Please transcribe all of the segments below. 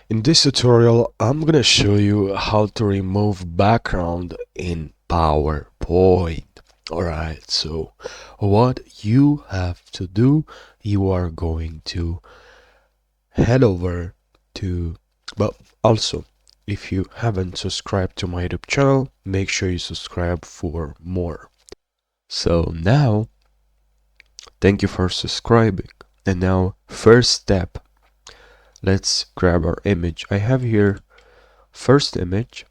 In this tutorial, I'm gonna show you how to remove background in PowerPoint. Alright, so what you have to do, you are going to head over to, but also, if you haven't subscribed to my YouTube channel, make sure you subscribe for more. So now, thank you for subscribing. And now, first step, let's grab our image. I have here first image.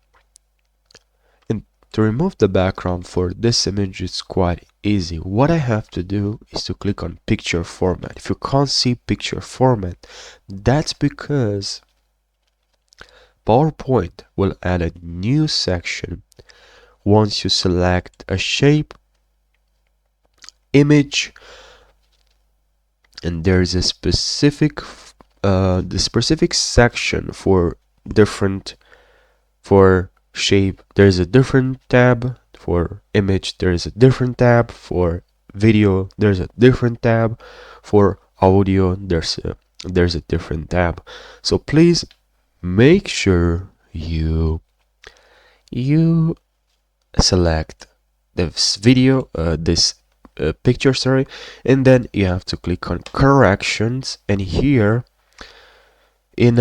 And to remove the background for this image, it's quite easy. What I have to do is to click on picture format. If you can't see picture format, that's because PowerPoint will add a new section once you select a shape, image, and there's a specific the specific section for different for shape. There's a different tab. For image, there's a different tab. For video, there's a different tab. For audio, there's a different tab. So please make sure you select this video, this picture, sorry, and then you have to click on corrections. And here in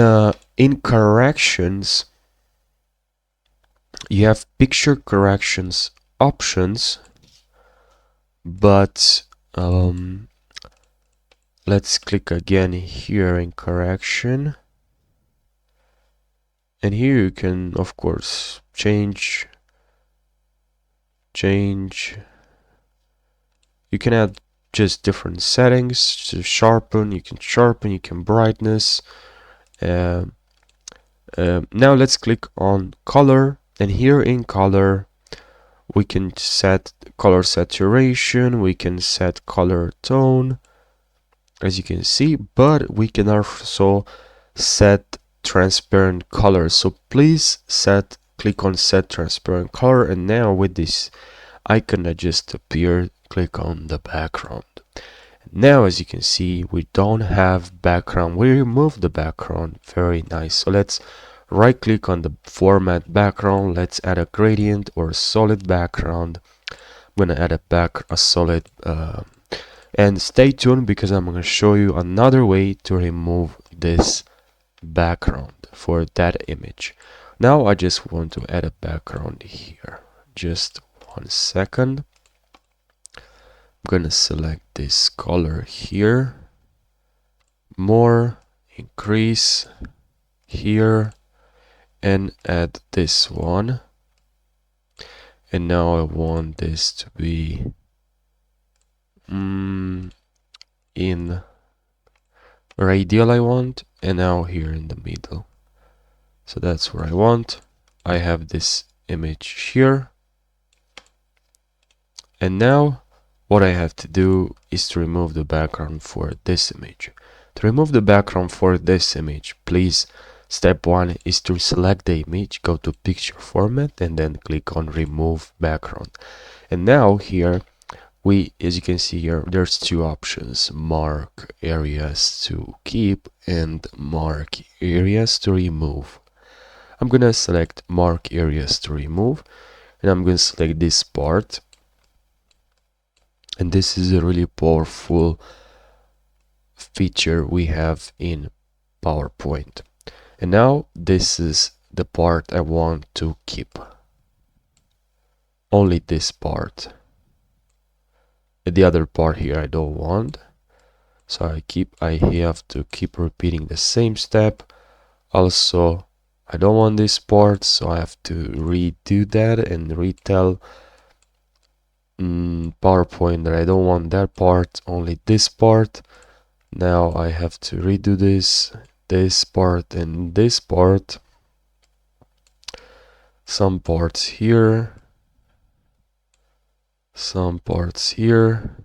corrections, you have picture corrections options, but let's click again here in correction, and here you can of course change, you can add just different settings to sharpen, you can brightness. Now let's click on color, and here in color we can set color saturation, we can set color tone, as you can see, but we can also set transparent color. So please click on set transparent color, and now with this icon that just appeared, click on the background. Now as you can see, we don't have background, we removed the background. Very nice. So let's right click on the format background, let's add a gradient or a solid background. I'm gonna add a solid and stay tuned because I'm gonna show you another way to remove this background for that image. Now I just want to add a background here. Just 1 second. I'm gonna select this color here, more, increase here, and add this one. And now I want this to be in radial I want, and now here in the middle. So that's where I want. I have this image here, and now what I have to do is to remove the background for this image. To remove the background for this image, please, step 1 is to select the image, go to picture format, and then click on remove background. And now here as you can see here, there's two options: mark areas to keep and mark areas to remove. I'm gonna select mark areas to remove, and I'm gonna select this part. And this is a really powerful feature we have in PowerPoint. And now this is the part I want to keep. Only this part. The other part here I don't want. So I have to keep repeating the same step. Also, I don't want this part, so I have to redo that and retell PowerPoint that I don't want that part, only this part. Now I have to redo this part and this part, some parts here, some parts here,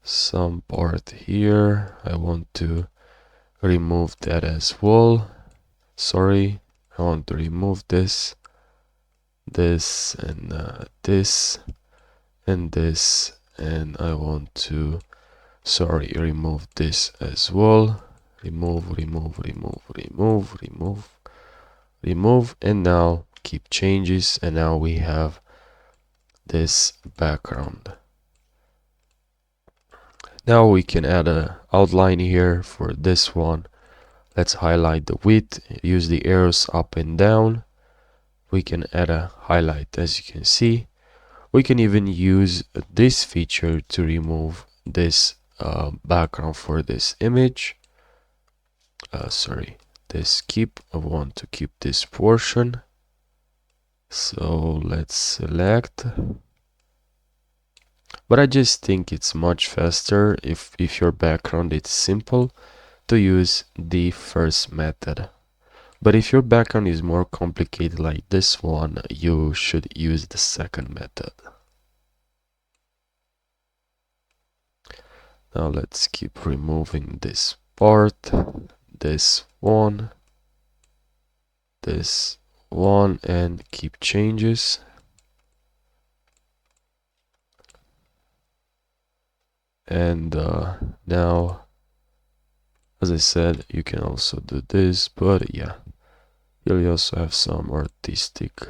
some part here. I want to remove that as well. Sorry, I want to remove this and this and this, and I want to remove this as well. remove, remove, remove, remove, remove, remove, and now keep changes, and now we have this background. Now we can add a outline here for this one. Let's highlight the width, use the arrows up and down. We can add a highlight, as you can see. We can even use this feature to remove this background for this image. Sorry, this keep. I want to keep this portion. So let's select. But I just think it's much faster if your background is simple to use the first method. But if your background is more complicated like this one, you should use the second method. Now let's keep removing this part, this one, and keep changes. And now, as I said, you can also do this, but yeah, you'll also have some artistic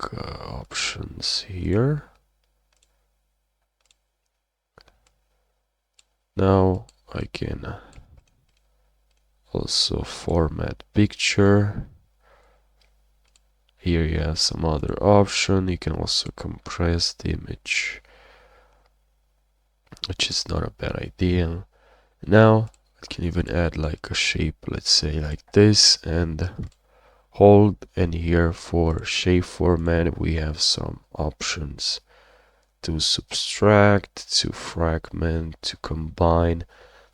options here. Now I can also format picture. Here you have some other option. You can also compress the image, which is not a bad idea. Now I can even add like a shape, let's say like this, and hold, and here for shape format we have some options to subtract, to fragment, to combine,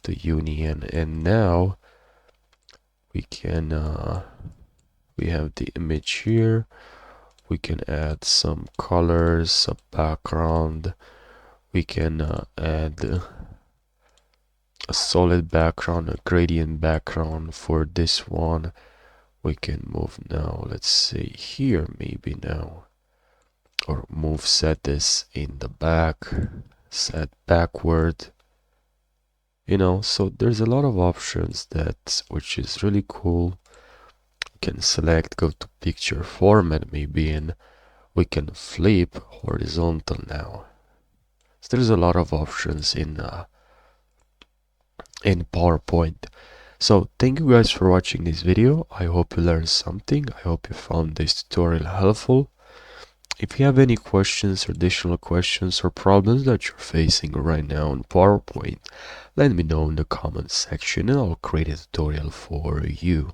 to union. And now we can we have the image here. We can add some colors, a background. We can add a solid background, a gradient background for this one. We can move now, let's say here maybe now, or move, set this in the back, set backward, you know. So there's a lot of options which is really cool. We can select, go to picture format maybe, and we can flip horizontal now. So there's a lot of options in PowerPoint. So thank you guys for watching this video. I hope you learned something. I hope you found this tutorial helpful. If you have any questions or additional questions or problems that you're facing right now in PowerPoint, let me know in the comment section and I'll create a tutorial for you.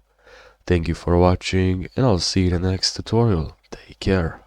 Thank you for watching, and I'll see you in the next tutorial. Take care.